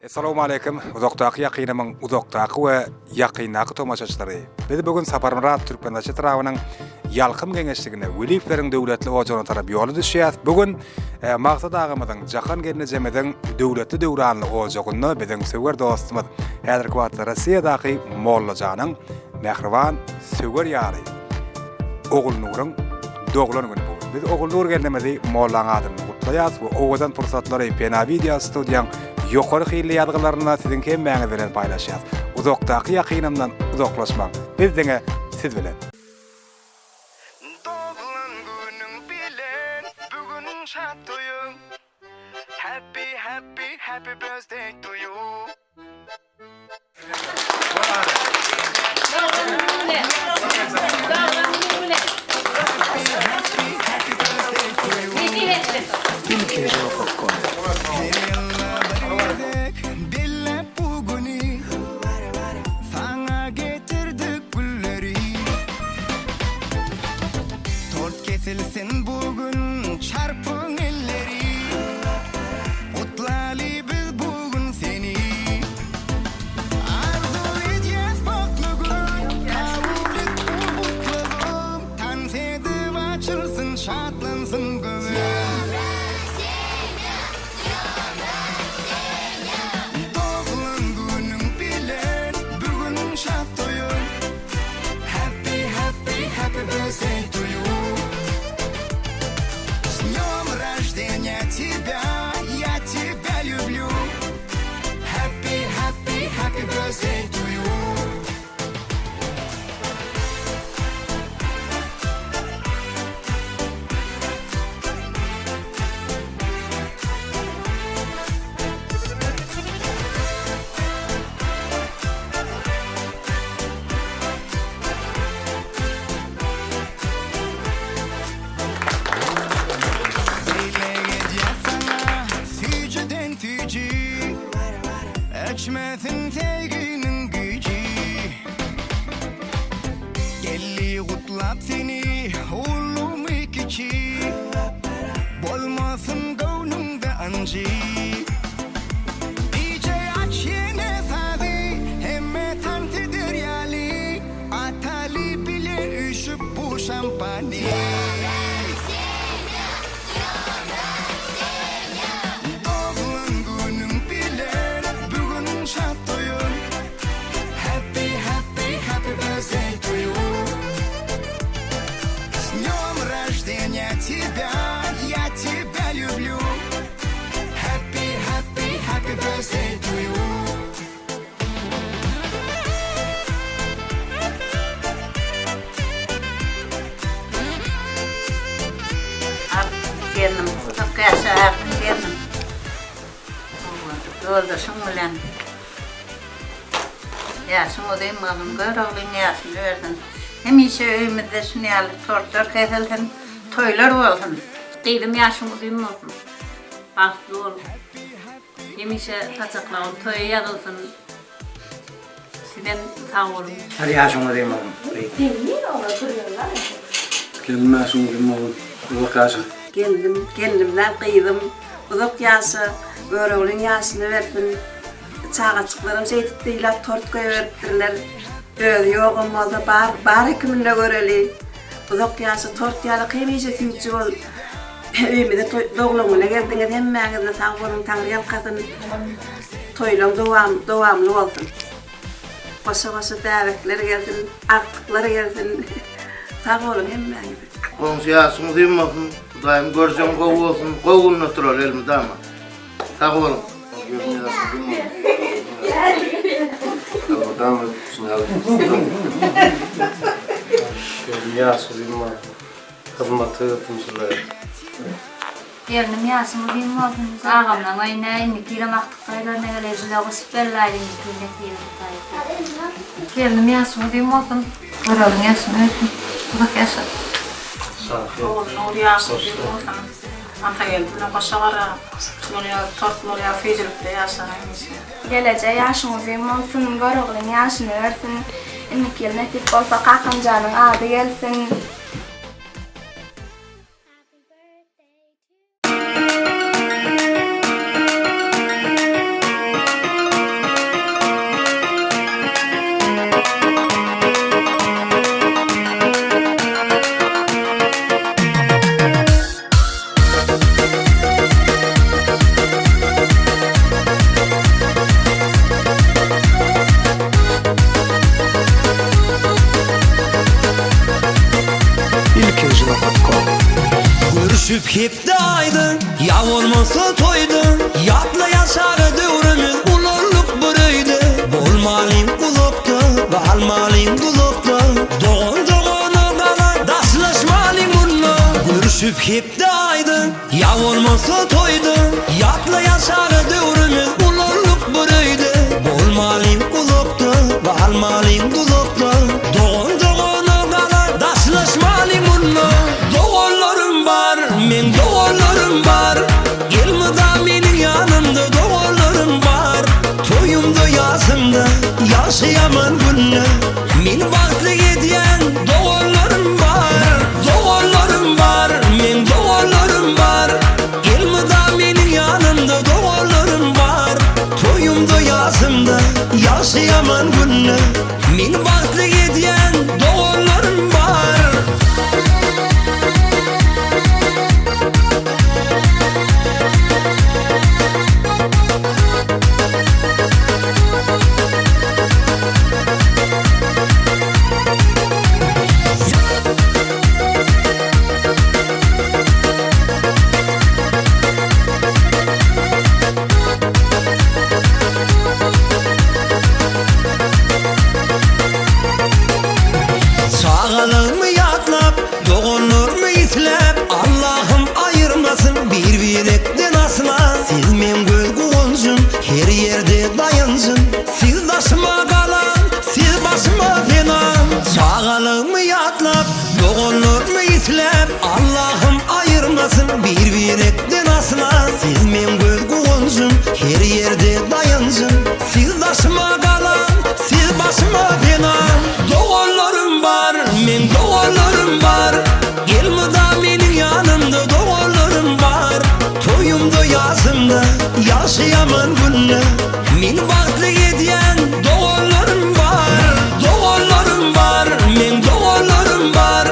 Assalamu alaykum. Uzakdaki ýakynymyň uzakdaky we ýakyndaky tomaşaçylary. Biz bugün Saparmurat Türkmenbaşy tarawynyň ýalkym geňeşligine Welifleriň döwletli ojagyna tarap ýoly düşýär. Bugün maksat agymyzyň jahan gelnejemeden döwletli döwranly ojagyny biziň söwer dostumyz häzirki wagtda Russiýadaky Mollajanyň Mehriban söwer ýaly Ogul Nuryň doglan güni bu. Biz Ogul Nur gelnemedi Mollaň adyny gutlaýas we owadan pursatlary Pena Video Studiýaň ýokary hyly ýadgylaryna siziň kemmäňiz bilen paýlaşýar. Uzakdaky ýakynymdan uzaklaşmak bizdiňe siz bilen. Doğulan günün bilen bugün şat toyun. Happy happy happy birthday to you. Kesilsin bugün çarpın elleri, Kutlaly biz bugün seni. Arzu edýäs mutlu gün, kabul et bu mutluluk. Tan sedip açılsın, şatlansın gözüm. Doğulan günün bilen bugün şat toyun. Happy happy happy birthday to you. Я тебя люблю. Happy, happy, happy birthday to you. Ölçmesin sevginin gücü. Gelli kutlap seni oğlum ikici. Bolmasın gönlümde ancı. DJ aç yine sazı, hemme tantidir yali. Atali bile üşüp bu şampani. Я тебя люблю. Happy, happy, happy birthday to you. Geldim, çok yaşardım geldim. Yoldaşım bilen. Yaşımı deyim oğlum, gör oğlum yaşını verdin. Hemişe öyümüzde süniyalı tortlar kesilsin. Toylar olsun. Deydim yaşımı deyim olsun. Baktı olsun. Yemişe kaçakla toyu yazılsın. Sizden sağ olun. Hadi yaşımı deyim oğlum. Geldim yaşımı deyim oğlum. Uzak yaşa. Kendimden kıydım. Uzak yaşı, öğreğinin yaşını verdim. Çağaçıklarım seyittiyle tort koyuverdirler. Öyle yoğum oldu, bar hekimine göreli. Uzak yaşı tort yalı kıymayıcı sütçü ol. Ümide doğulumuna geldiniz, hemmeğinizle sağ olun, Tanrı'yal kadın. Toylan doğamlı olsun. Koşa davetler gelsin, aktıkları gelsin. Sağ olun hemmeğinizle. Komşu yaşımı deyim bakın, daim göreceğim kovu olsun, kovun oturur elimde ama. Sağ olun. Oradan mı düşünelim? Geldim yaşımı deyim oğlum. Kızmatı yapımcılar. Geldim yaşımı deyim oğlum. Ağamdan oynayın, kirem aktıklarına geleceğiz. O süperlayın, geldim yaşımı deyim oğlum. Görevin yaşını öpün. Uzak yaşa. Nur yaşını deyim oğlum. Anta geldiğine başalara, tortluya feycilikte yaşaraymış. Geleceğe yaşını deyim olsun, görevin yaşını öpün. İnnik yıl nasip olsa Kakıncanın adı gelsin. Görüşüp hep de aydın, ya olmasa toydun. Yatla yaşarı dövrümüz ulurluk buruydu. Bolmalıyım kulukta, kalmalıyım kulukta. Doğun doğunu kalan, daşlaşmalıyım bununla. Görüşüp hep de aydın, ya olmasa toydun. Yatla yaşarı dövrümüz ulurluk buruydu. Bolmalıyım kulukta, kalmalıyım kulukta. Doğun doğunu kalan, daşlaşmalıyım bununla. Doğullarım var, men doğullarım var. Gelmeden benim yanımda doğullarım var. Toyumda yazımda yaşayamam günü. Men vakti gidiyen doğullarım var. Doğullarım var, men doğullarım var. Gelmeden benim yanımda doğullarım var. Toyumda yazımda yaşayamam günü. Men vakti gidiyen doğullarım var. Sağalır mı yatlap, doğulur mu itlep? Allah'ım ayırmasın bir birekten asla. Siz men göz kuğuncum, her yerde dayansın. Siz taşıma kalan, siz başıma fenan. Sağalır mı yatlap, doğulur mu itlep? Allah'ım ayırmasın bir birekten asla. Siz men göz kuğuncum, her yerde dayansın. Siz taşıma kalan, siz başıma fenan. Doğullarım var, men doğullarım var. Gelmeden benim yanımda doğullarım var. Toyumda yazımda yaşayamam günü. Men vakti gidiyen doğullarım var. Doğullarım var, men doğullarım var.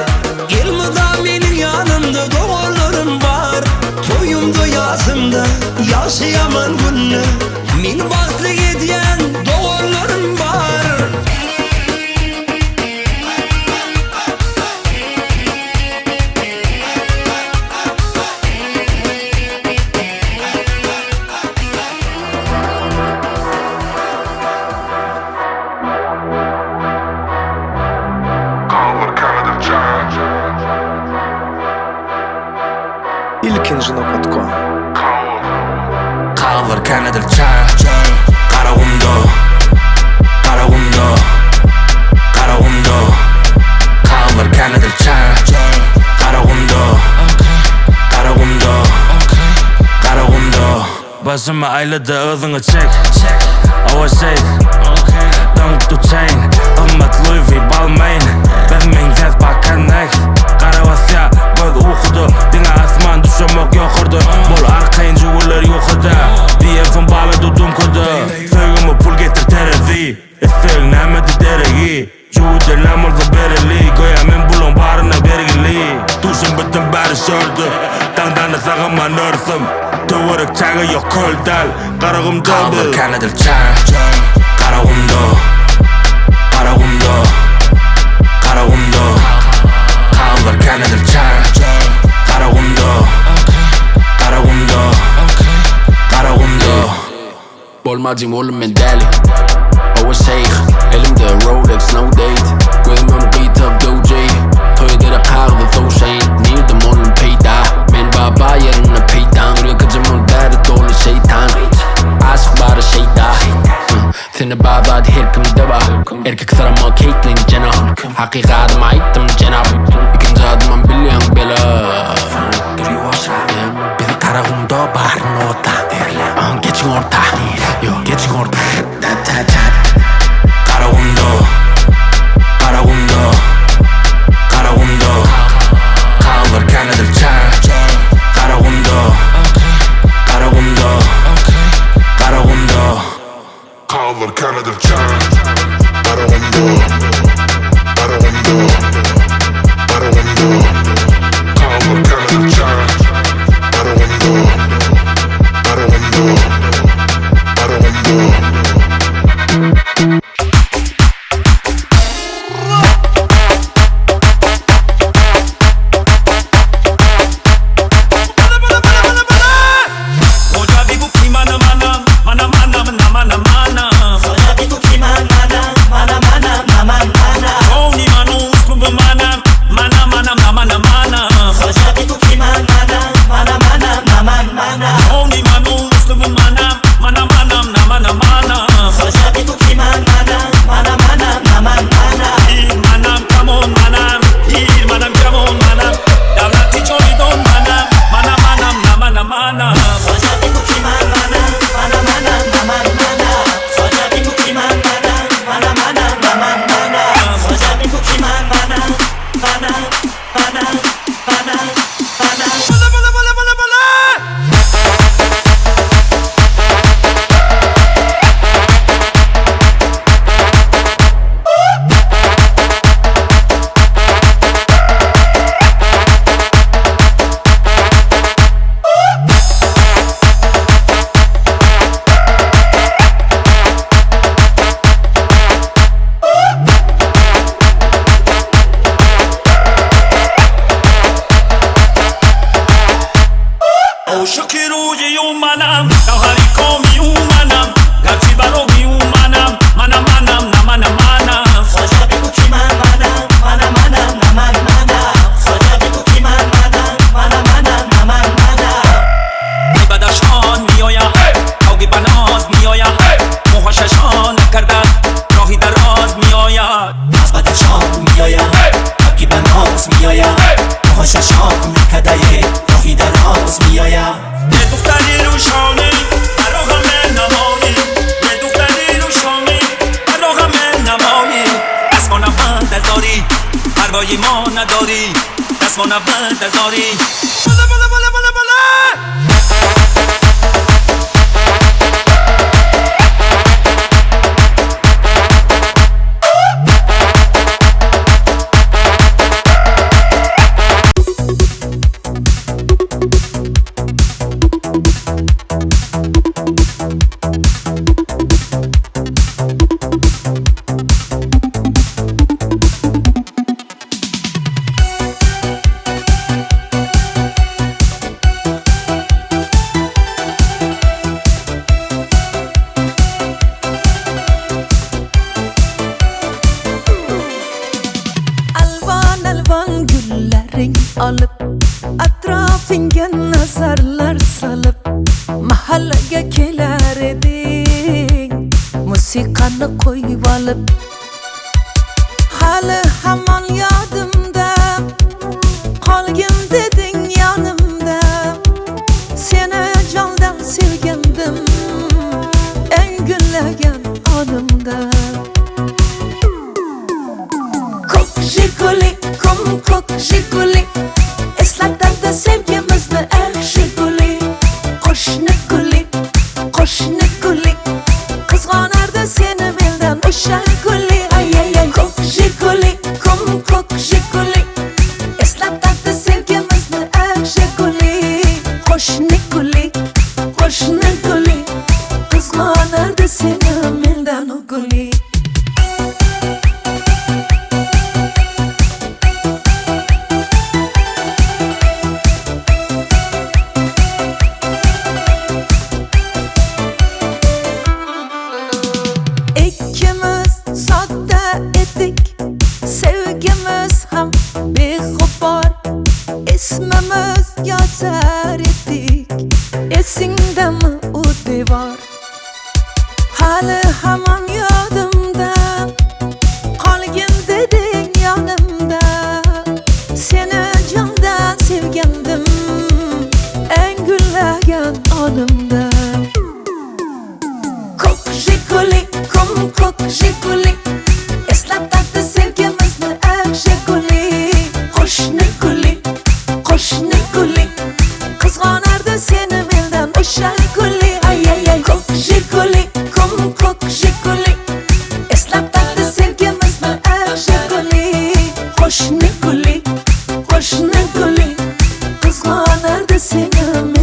Gelmeden benim yanımda doğullarım var. Toyumda yazımda yaşayamam günü. Men vakti gidiyen doğullarım var. İlkinci nokta.com Kalır kanadır çay Karagumdo Karagumdo Karagumdo Kalır kanadır çay Karagumdo Karagumdo Karagumdo Başıma ayladı özünü çek Ova şey Don't do chain Qımmat Louis V balmayn Bezmen zez bakanak Karavasya göz uğudu Dine asman düşemek yokurdu Bol arkayın jugular yokudu Diyemsin balı dudum kudu Söygümü pul getir terazi İsteyim nemedi deregi Jugudu lamırdı bereli Goya men bulun barına bergili Duşum bütün bari şördü Dangdanı sağıma nörsüm Tuvuruk çağı yok koldal Karagum double Kaldır kanadır çay Karagumdo Karagumdo Karagumdo Kaldır kanadır çay Karagumdo Karagumdo Karagumdo Bolmacım oğlum ben deli Ova şeyh Elimde Rolex no date Gözümüm kıytıp Doji Toydere kaldı thoşayn Nirdim oğlum peyda Men baba yerine peydan Rıkıcımın derdi dolu şeytan Aşk bari şeyda Seni bağdat herkimde var Erkek sarama Caitlyn Jenner Hakikatımı ayttım cenab İkinci adımın biliyorsun bela Bizi Karagumda baharın orta Geçin orta Geçin orta Karagumdo Karagumdo Karagumdo Kaldır kanadır çay Karagumdo Karagumdo Karagumdo Kaldır kanadır çay Karagumdo Karagumdo Karagumdo Kaldır kanadır çay Karagumdo Karagumdo Karagumdo هوای ما نداری دست ما نبرد نداری بله بله بله بله بله alıp atrafınga nazarlar salıp mahallaga kelar eding musiqani qo'yib olib hali hamon yodimda qolgin deding yonimda seni jondan sevgandim eng gullagan onimda ko'k jiguli ko'k jiguli eslatadi sevgimizni eng jiguli qo'shni guli qizg'onardi seni mendan o'sha guli ay ko'k jiguli ko'k jiguli eslatadi sevgimizni eng jiguli qo'shni guli qizg'onardi seni mendan o guli sevgimiz ham beg'ubor ismimiz yozar edik esingdami u devor hali hamon yodimda qolgin deding yonimda seni jondan sevgandim eng gullagan onimda ko'k jiguli ko'k jiguli eslatadi sevgimizni eng jiguli qo'shni guli qizg'onardi seni mendan o'sha guli ay ko'k jiguli eslatadi sevgimizni eng jiguli qo'shni guli qizg'onardi seni